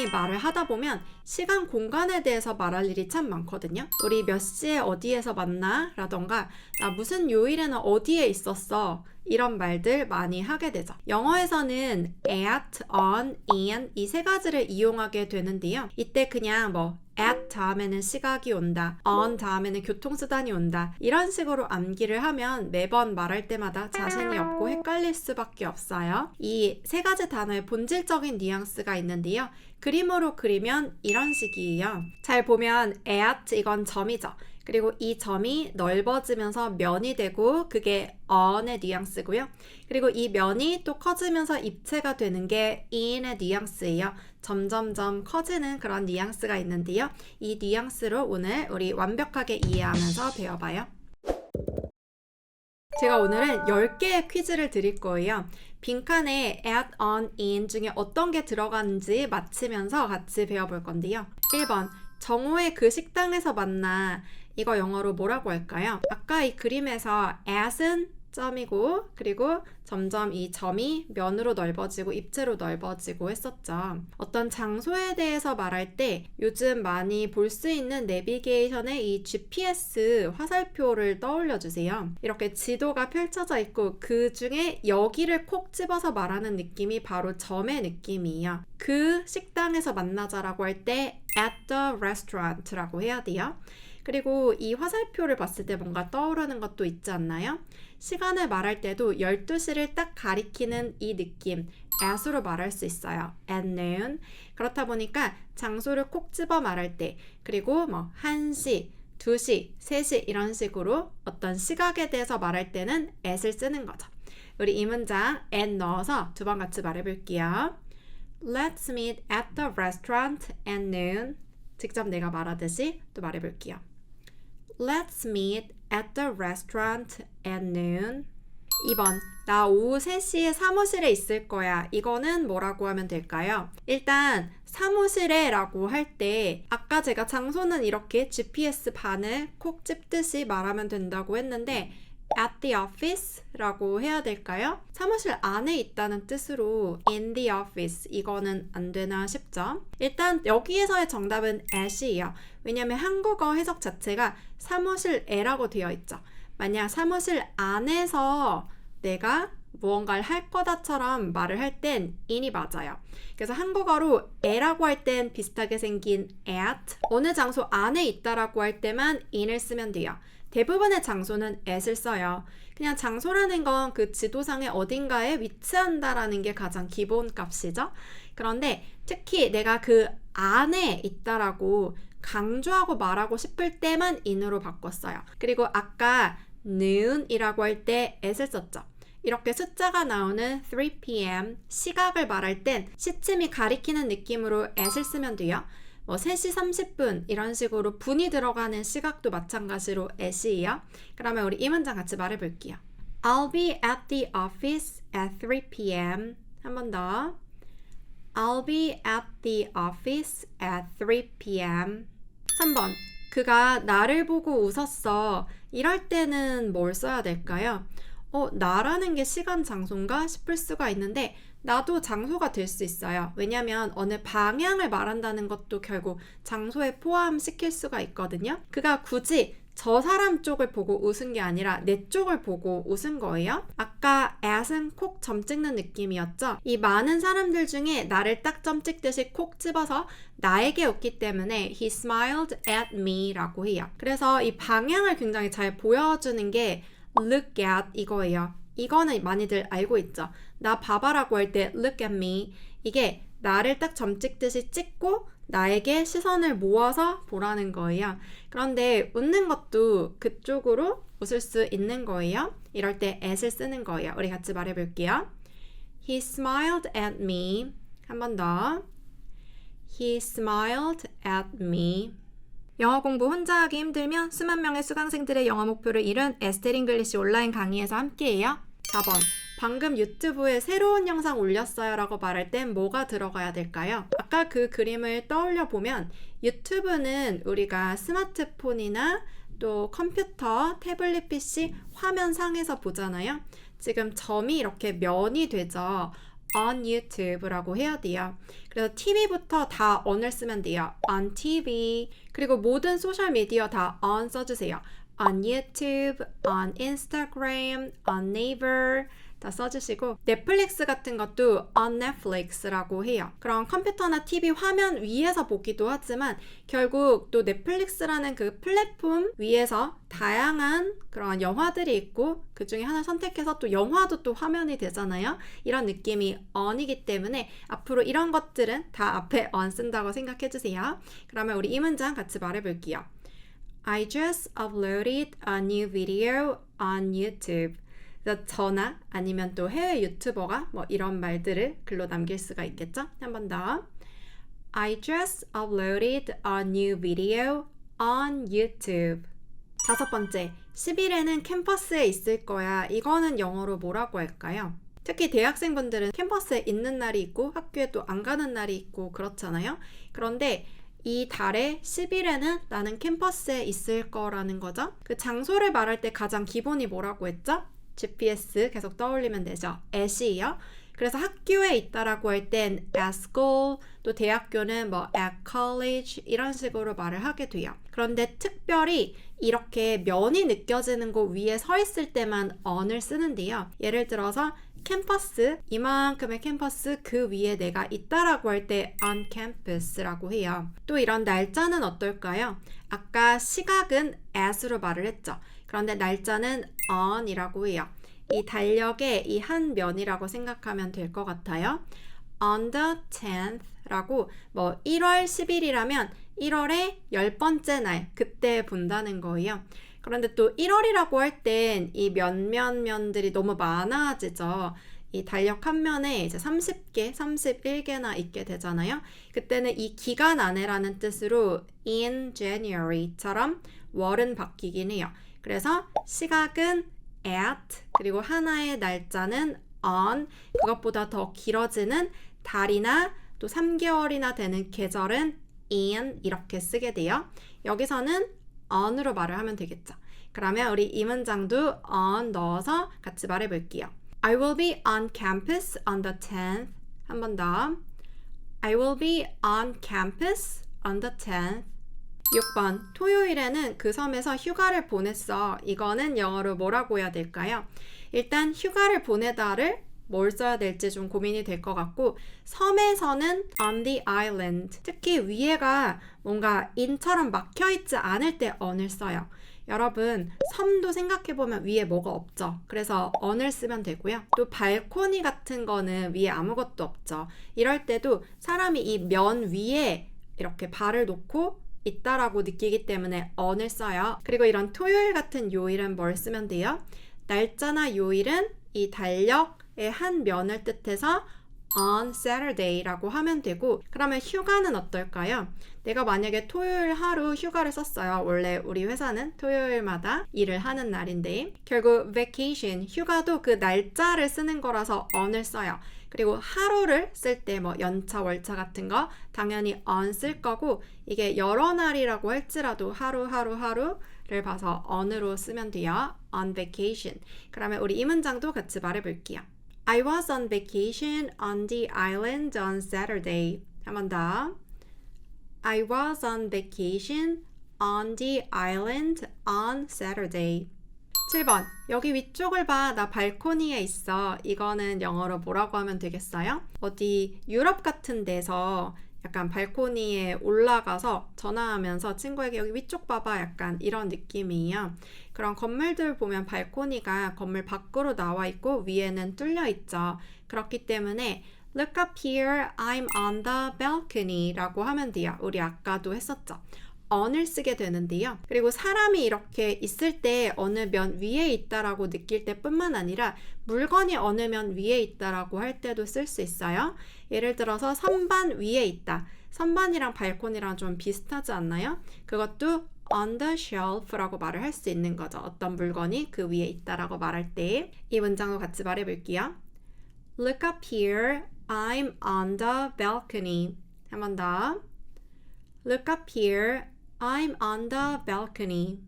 우리 말을 하다 보면 시간, 공간에 대해서 말할 일이 참 많거든요. 우리 몇 시에 어디에서 만나? 라던가 나 무슨 요일에는 어디에 있었어? 이런 말들 많이 하게 되죠. 영어에서는 at, on, in 이 세 가지를 이용하게 되는데요. 이때 그냥 at 다음에는 시각이 온다, on 다음에는 교통수단이 온다 이런 식으로 암기를 하면 매번 말할 때마다 자신이 없고 헷갈릴 수밖에 없어요. 이 세 가지 단어의 본질적인 뉘앙스가 있는데요. 그림으로 그리면 이런 식이에요. 잘 보면 at 이건 점이죠. 그리고 이 점이 넓어지면서 면이 되고 그게 on의 뉘앙스고요. 그리고 이 면이 또 커지면서 입체가 되는 게 in의 뉘앙스예요. 점점점 커지는 그런 뉘앙스가 있는데요. 이 뉘앙스로 오늘 우리 완벽하게 이해하면서 배워봐요. 제가 오늘은 10개의 퀴즈를 드릴 거예요. 빈칸에 at, on, in 중에 어떤 게 들어가는지 맞히면서 같이 배워볼 건데요. 1번, 정오에 그 식당에서 만나. 이거 영어로 뭐라고 할까요? 아까 이 그림에서 at은 점이고 그리고 점점 이 점이 면으로 넓어지고 입체로 넓어지고 했었죠. 어떤 장소에 대해서 말할 때 요즘 많이 볼 수 있는 내비게이션의 이 GPS 화살표를 떠올려 주세요. 이렇게 지도가 펼쳐져 있고 그 중에 여기를 콕 집어서 말하는 느낌이 바로 점의 느낌이에요. 그 식당에서 만나자라고 할 때 at the restaurant라고 해야 돼요. 그리고 이 화살표를 봤을 때 뭔가 떠오르는 것도 있지 않나요? 시간을 말할 때도 12시를 딱 가리키는 이 느낌 at으로 말할 수 있어요. at noon. 그렇다 보니까 장소를 콕 집어 말할 때 그리고 1시, 2시, 3시 이런 식으로 어떤 시각에 대해서 말할 때는 at을 쓰는 거죠. 우리 이 문장 at 넣어서 두 번 같이 말해볼게요. Let's meet at the restaurant at noon. 직접 내가 말하듯이 또 말해볼게요. Let's meet at the restaurant at noon. 2번, 나 오후 3시에 사무실에 있을 거야. 이거는 뭐라고 하면 될까요? 일단 사무실에 라고 할 때 아까 제가 장소는 이렇게 GPS 반을 콕 집듯이 말하면 된다고 했는데 at the office 라고 해야 될까요? 사무실 안에 있다는 뜻으로 in the office 이거는 안 되나 싶죠? 일단 여기에서의 정답은 at이에요. 왜냐면 한국어 해석 자체가 사무실에라고 되어 있죠. 만약 사무실 안에서 내가 무언가를 할 거다처럼 말을 할 땐 in이 맞아요. 그래서 한국어로 에라고 할 땐 비슷하게 생긴 at, 어느 장소 안에 있다라고 할 때만 in을 쓰면 돼요. 대부분의 장소는 at을 써요. 그냥 장소라는 건 그 지도상의 어딘가에 위치한다라는 게 가장 기본 값이죠. 그런데 특히 내가 그 안에 있다라고 강조하고 말하고 싶을 때만 in으로 바꿨어요. 그리고 아까 noon이라고 할 때 at을 썼죠. 이렇게 숫자가 나오는 3pm 시각을 말할 땐 시침이 가리키는 느낌으로 at을 쓰면 돼요. 3시 30분 이런 식으로 분이 들어가는 시각도 마찬가지로 at이에요. 그러면 우리 이 문장 같이 말해볼게요. I'll be at the office at 3 p.m. 한 번 더. I'll be at the office at 3 p.m. 3번, 그가 나를 보고 웃었어. 이럴 때는 뭘 써야 될까요? 나라는 게 시간, 장소인가 싶을 수가 있는데 나도 장소가 될 수 있어요. 왜냐면 어느 방향을 말한다는 것도 결국 장소에 포함시킬 수가 있거든요. 그가 굳이 저 사람 쪽을 보고 웃은 게 아니라 내 쪽을 보고 웃은 거예요. 아까 at은 콕 점 찍는 느낌이었죠. 이 많은 사람들 중에 나를 딱 점 찍듯이 콕 집어서 나에게 웃기 때문에 he smiled at me 라고 해요. 그래서 이 방향을 굉장히 잘 보여주는 게 look at 이거예요. 이거는 많이들 알고 있죠. 나 봐봐라고 할 때 look at me 이게 나를 딱 점 찍듯이 찍고 나에게 시선을 모아서 보라는 거예요. 그런데 웃는 것도 그쪽으로 웃을 수 있는 거예요. 이럴 때 at을 쓰는 거예요. 우리 같이 말해볼게요. He smiled at me. 한 번 더. He smiled at me. 영어 공부 혼자 하기 힘들면 수만 명의 수강생들의 영어 목표를 이룬 에스텔 잉글리시 온라인 강의에서 함께해요. 4번, 방금 유튜브에 새로운 영상 올렸어요 라고 말할 땐 뭐가 들어가야 될까요? 아까 그 그림을 떠올려 보면 유튜브는 우리가 스마트폰이나 또 컴퓨터, 태블릿 PC 화면상에서 보잖아요. 지금 점이 이렇게 면이 되죠. on YouTube라고 해야 돼요. 그래서 TV부터 다 on을 쓰면 돼요. on TV. 그리고 모든 소셜 미디어 다 on 써주세요. on YouTube, on Instagram, on Naver 다 써주시고 넷플릭스 같은 것도 on Netflix라고 해요. 그럼 컴퓨터나 TV 화면 위에서 보기도 하지만 결국 또 넷플릭스라는 그 플랫폼 위에서 다양한 그런 영화들이 있고 그 중에 하나 선택해서 또 영화도 또 화면이 되잖아요. 이런 느낌이 on이기 때문에 앞으로 이런 것들은 다 앞에 on 쓴다고 생각해 주세요. 그러면 우리 이 문장 같이 말해 볼게요. I just uploaded a new video on YouTube. 저나 아니면 또 해외 유튜버가 뭐 이런 말들을 글로 남길 수가 있겠죠? 한 번 더. I just uploaded a new video on YouTube. 다섯 번째, 10일에는 캠퍼스에 있을 거야. 이거는 영어로 뭐라고 할까요? 특히 대학생분들은 캠퍼스에 있는 날이 있고 학교에 또 안 가는 날이 있고 그렇잖아요. 그런데 이 달에 10일에는 나는 캠퍼스에 있을 거라는 거죠. 그 장소를 말할 때 가장 기본이 뭐라고 했죠? GPS 계속 떠올리면 되죠. at이요. 그래서 학교에 있다라고 할 땐 at school, 또 대학교는 뭐 at college 이런 식으로 말을 하게 돼요. 그런데 특별히 이렇게 면이 느껴지는 곳 위에 서 있을 때만 on을 쓰는데요. 예를 들어서 캠퍼스, 이만큼의 캠퍼스 그 위에 내가 있다라고 할 때 on campus라고 해요. 또 이런 날짜는 어떨까요? 아까 시각은 at으로 말을 했죠. 그런데 날짜는 on이라고 해요. 이 달력의 이 한 면이라고 생각하면 될 것 같아요. On the 10th 라고 뭐 1월 10일이라면 1월의 10번째 날 그때 본다는 거예요. 그런데 또 1월이라고 할 땐 이 면들이 너무 많아지죠. 이 달력 한 면에 이제 30개, 31개나 있게 되잖아요. 그때는 이 기간 안에라는 뜻으로 in January처럼 월은 바뀌긴 해요. 그래서 시각은 at, 그리고 하나의 날짜는 on, 그것보다 더 길어지는 달이나 또 3개월이나 되는 계절은 in 이렇게 쓰게 돼요. 여기서는 on으로 말을 하면 되겠죠. 그러면 우리 이 문장도 on 넣어서 같이 말해 볼게요. I will be on campus on the 10th. 한 번 더. I will be on campus on the 10th. 6번, 토요일에는 그 섬에서 휴가를 보냈어. 이거는 영어로 뭐라고 해야 될까요? 일단 휴가를 보내다를 뭘 써야 될지 좀 고민이 될 것 같고 섬에서는 on the island, 특히 위에가 뭔가 in처럼 막혀있지 않을 때 on을 써요. 여러분, 섬도 생각해보면 위에 뭐가 없죠. 그래서 on을 쓰면 되고요. 또 발코니 같은 거는 위에 아무것도 없죠. 이럴 때도 사람이 이 면 위에 이렇게 발을 놓고 있다라고 느끼기 때문에 on을 써요. 그리고 이런 토요일 같은 요일은 뭘 쓰면 돼요? 날짜나 요일은 이 달력의 한 면을 뜻해서 on Saturday라고 하면 되고 그러면 휴가는 어떨까요? 내가 만약에 토요일 하루 휴가를 썼어요. 원래 우리 회사는 토요일마다 일을 하는 날인데 결국 vacation, 휴가도 그 날짜를 쓰는 거라서 on을 써요. 그리고 하루를 쓸 때 뭐 연차, 월차 같은 거 당연히 on 쓸 거고 이게 여러 날이라고 할지라도 하루를 봐서 on으로 쓰면 돼요. on vacation. 그러면 우리 이 문장도 같이 말해 볼게요. I was on vacation on the island on Saturday. 한 번 더. I was on vacation on the island on Saturday. 7번, 여기 위쪽을 봐. 나 발코니에 있어. 이거는 영어로 뭐라고 하면 되겠어요? 어디 유럽 같은 데서 약간 발코니에 올라가서 전화하면서 친구에게 여기 위쪽 봐봐 약간 이런 느낌이에요. 그런 건물들 보면 발코니가 건물 밖으로 나와 있고 위에는 뚫려 있죠. 그렇기 때문에 Look up here, I'm on the balcony 라고 하면 돼요. 우리 아까도 했었죠. on을 쓰게 되는데요. 그리고 사람이 이렇게 있을 때 어느 면 위에 있다라고 느낄 때뿐만 아니라 물건이 어느 면 위에 있다라고 할 때도 쓸 수 있어요. 예를 들어서 선반 위에 있다. 선반이랑 발코니랑 좀 비슷하지 않나요? 그것도 on the shelf라고 말을 할 수 있는 거죠. 어떤 물건이 그 위에 있다라고 말할 때 이 문장도 같이 말해 볼게요. Look up here, I'm on the balcony. 한 번 더. Look up here, I'm on the balcony.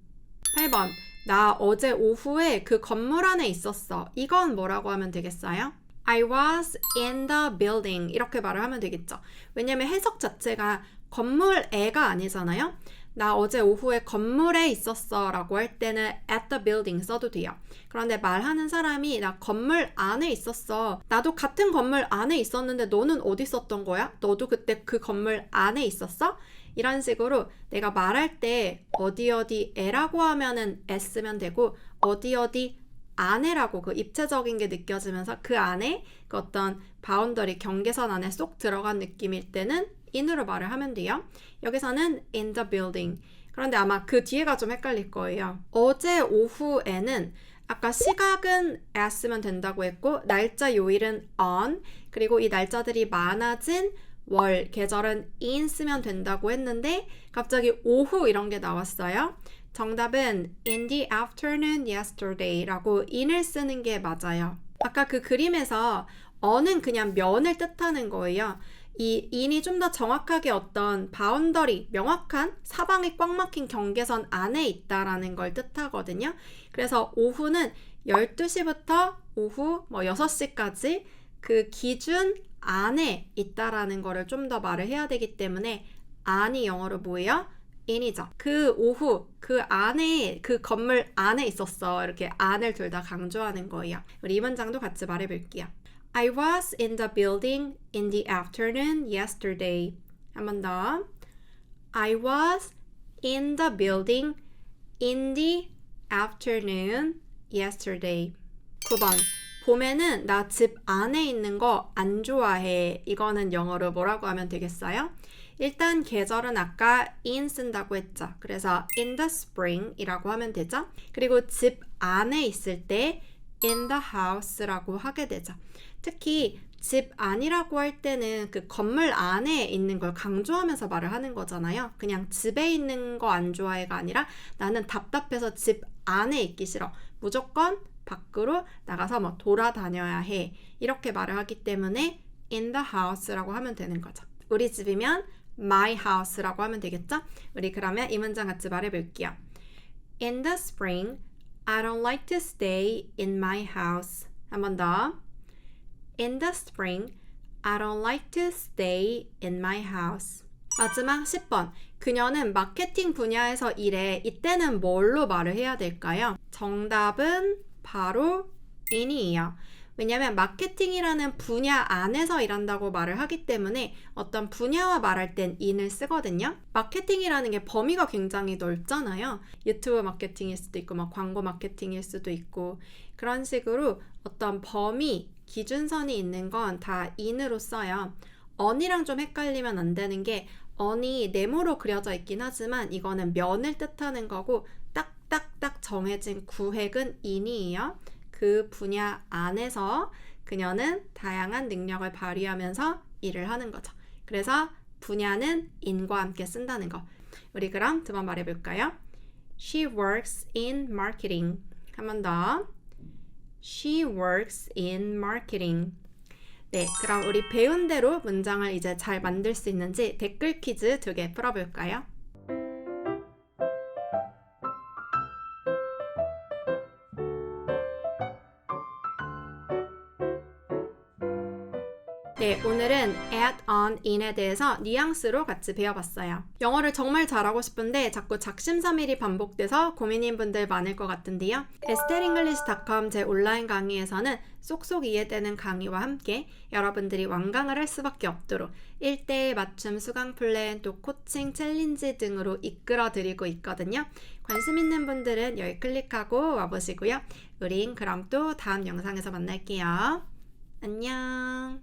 8번, 나 어제 오후에 그 건물 안에 있었어. 이건 뭐라고 하면 되겠어요? I was in the building 이렇게 말을 하면 되겠죠. 왜냐면 해석 자체가 건물에가 아니잖아요. 나 어제 오후에 건물에 있었어 라고 할 때는 at the building 써도 돼요. 그런데 말하는 사람이 나 건물 안에 있었어. 나도 같은 건물 안에 있었는데 너는 어디 있었던 거야? 너도 그때 그 건물 안에 있었어? 이런 식으로 내가 말할 때 어디 어디에라고 하면은 에 쓰면 되고 어디 안에라고 그 입체적인 게 느껴지면서 그 안에 그 어떤 바운더리 경계선 안에 쏙 들어간 느낌일 때는 in으로 말을 하면 돼요. 여기서는 in the building. 그런데 아마 그 뒤에가 좀 헷갈릴 거예요. 어제 오후에는 아까 시각은 at 쓰면 된다고 했고 날짜 요일은 on 그리고 이 날짜들이 많아진 월 계절은 in 쓰면 된다고 했는데 갑자기 오후 이런 게 나왔어요. 정답은 in the afternoon yesterday 라고 in을 쓰는 게 맞아요. 아까 그 그림에서 on은 그냥 면을 뜻하는 거예요. 이 in이 좀 더 정확하게 어떤 바운더리, 명확한 사방이 꽉 막힌 경계선 안에 있다라는 걸 뜻하거든요. 그래서 오후는 12시부터 오후 6시까지 그 기준 안에 있다라는 거를 좀 더 말을 해야 되기 때문에 안이 영어로 뭐예요? in이죠. 그 오후, 그 안에, 그 건물 안에 있었어. 이렇게 안을 둘 다 강조하는 거예요. 우리 이 문장도 같이 말해볼게요. I was in the building in the afternoon yesterday. 한 번 더. I was in the building in the afternoon yesterday. 9번. 봄에는 나 집 안에 있는 거 안 좋아해. 이거는 영어로 뭐라고 하면 되겠어요? 일단 계절은 아까 in 쓴다고 했죠. 그래서 in the spring 이라고 하면 되죠. 그리고 집 안에 있을 때 in the house라고 하게 되죠. 특히 집 안이라고 할 때는 그 건물 안에 있는 걸 강조하면서 말을 하는 거잖아요. 그냥 집에 있는 거 안 좋아해가 아니라 나는 답답해서 집 안에 있기 싫어. 무조건 밖으로 나가서 뭐 돌아다녀야 해. 이렇게 말을 하기 때문에 in the house라고 하면 되는 거죠. 우리 집이면 my house라고 하면 되겠죠? 우리 그러면 이 문장 같이 말해볼게요. In the spring, I don't like to stay in my house. 한 번 더. In the spring, I don't like to stay in my house. 마지막 10번. 그녀는 마케팅 분야에서 일해. 이때는 뭘로 말을 해야 될까요? 정답은 바로 in이에요. 왜냐면 마케팅이라는 분야 안에서 일한다고 말을 하기 때문에 어떤 분야와 말할 땐 in을 쓰거든요. 마케팅이라는 게 범위가 굉장히 넓잖아요. 유튜브 마케팅일 수도 있고 막 광고 마케팅일 수도 있고 그런 식으로 어떤 범위, 기준선이 있는 건 다 in으로 써요. on이랑 좀 헷갈리면 안 되는 게 on이 네모로 그려져 있긴 하지만 이거는 면을 뜻하는 거고 딱딱딱 정해진 구획은 in이에요. 그 분야 안에서 그녀는 다양한 능력을 발휘하면서 일을 하는 거죠. 그래서 분야는 in과 함께 쓴다는 거. 우리 그럼 두 번 말해볼까요? She works in marketing. 한 번 더. She works in marketing. 네, 그럼 우리 배운 대로 문장을 이제 잘 만들 수 있는지 댓글 퀴즈 2개 풀어볼까요? 네, 오늘은 add on, in에 대해서 뉘앙스로 같이 배워봤어요. 영어를 정말 잘하고 싶은데 자꾸 작심삼일이 반복돼서 고민인 분들 많을 것 같은데요. esteringlish.com 제 온라인 강의에서는 쏙쏙 이해되는 강의와 함께 여러분들이 완강을 할 수밖에 없도록 1:1 맞춤 수강 플랜, 또 코칭 챌린지 등으로 이끌어드리고 있거든요. 관심 있는 분들은 여기 클릭하고 와보시고요. 우린 그럼 또 다음 영상에서 만날게요. 안녕.